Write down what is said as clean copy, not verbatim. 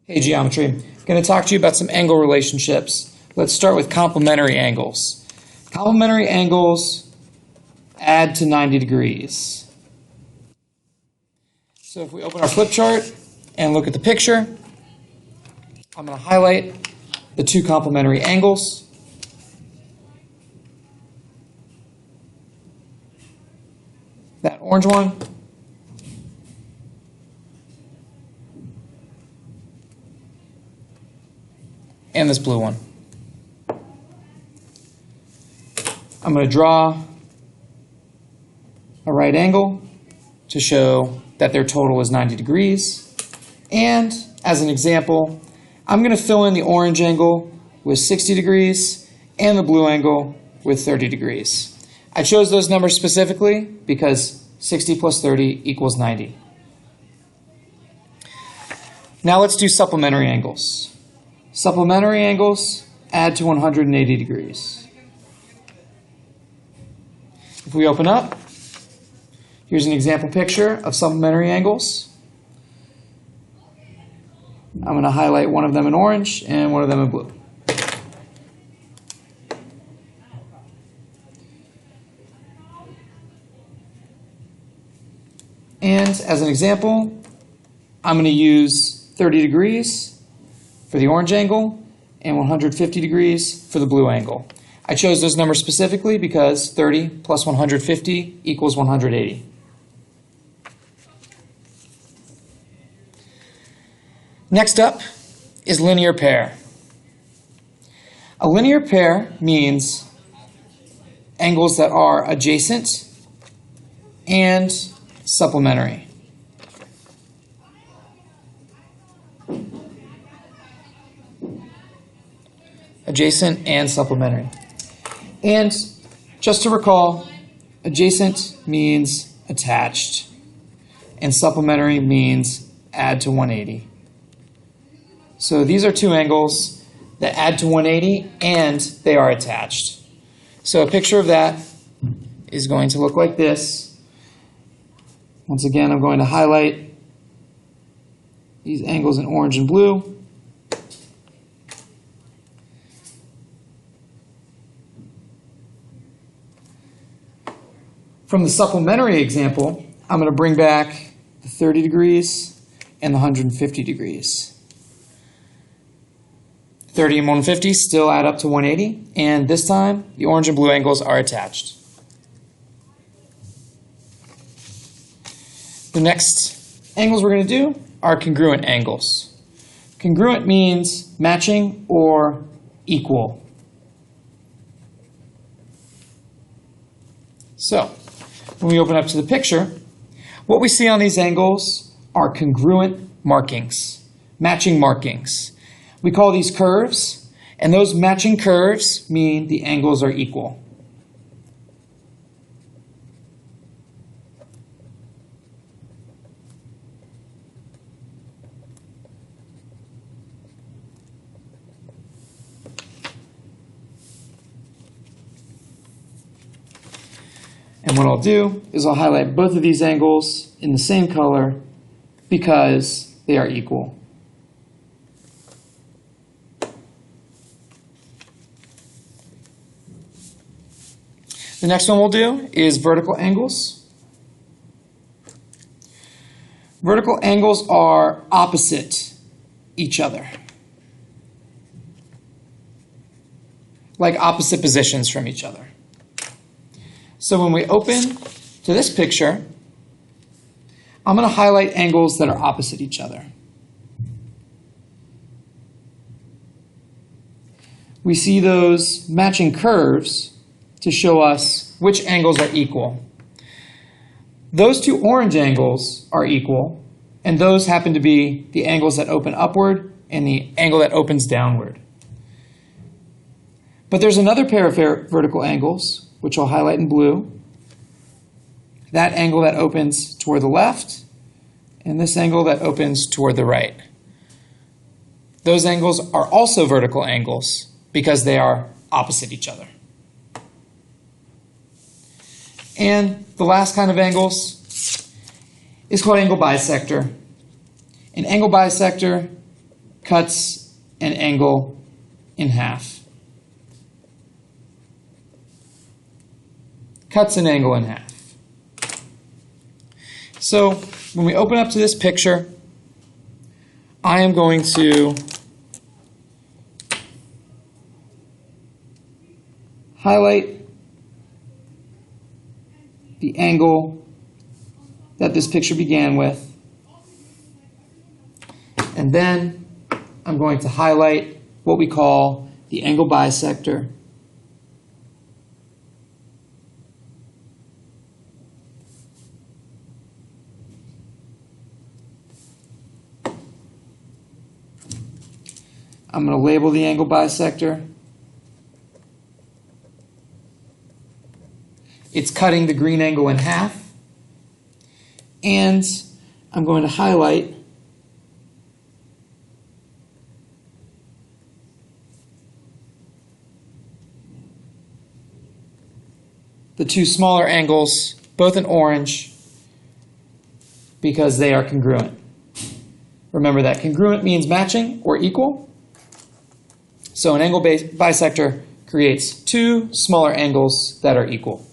Hey, geometry. I'm going to talk to you about some angle relationships. Let's start with complementary angles. Complementary angles add to 90 degrees. So if we open our flip chart and look at the picture, I'm going to highlight the two complementary angles. That orange one. And this blue one. I'm going to draw a right angle to show that their total is 90 degrees. And as an example, I'm going to fill in the orange angle with 60 degrees and the blue angle with 30 degrees. I chose those numbers specifically because 60 plus 30 equals 90. Now let's do supplementary angles. Supplementary angles add to 180 degrees. If we open up, here's an example picture of supplementary angles. I'm going to highlight one of them in orange and one of them in blue. And as an example, I'm going to use 30 degrees for the orange angle and 150 degrees for the blue angle. I chose those numbers specifically because 30 plus 150 equals 180. Next up is linear pair. A linear pair means angles that are adjacent and supplementary. Adjacent and supplementary. And just to recall, adjacent means attached, and supplementary means add to 180. So these are two angles that add to 180 and they are attached. So a picture of that is going to look like this. Once again, I'm going to highlight these angles in orange and blue. From the supplementary example, I'm going to bring back the 30 degrees and the 150 degrees. 30 and 150 still add up to 180, and this time the orange and blue angles are attached. The next angles we're going to do are congruent angles. Congruent means matching or equal. So, when we open up to the picture, what we see on these angles are congruent markings, matching markings. We call these curves, and those matching curves mean the angles are equal. And what I'll do is I'll highlight both of these angles in the same color because they are equal. The next one we'll do is vertical angles. Vertical angles are opposite each other, like opposite positions from each other. So when we open to this picture, I'm going to highlight angles that are opposite each other. We see those matching curves to show us which angles are equal. Those two orange angles are equal, and those happen to be the angles that open upward and the angle that opens downward. But there's another pair of vertical angles, which I'll highlight in blue. That angle that opens toward the left, and this angle that opens toward the right. Those angles are also vertical angles because they are opposite each other. And the last kind of angles is called angle bisector. An angle bisector cuts an angle in half. Cuts an angle in half. So when we open up to this picture, I am going to highlight the angle that this picture began with, and then I'm going to highlight what we call the angle bisector. I'm going to label the angle bisector. It's cutting the green angle in half. And I'm going to highlight the two smaller angles, both in orange, because they are congruent. Remember that congruent means matching or equal. So an angle bisector creates two smaller angles that are equal.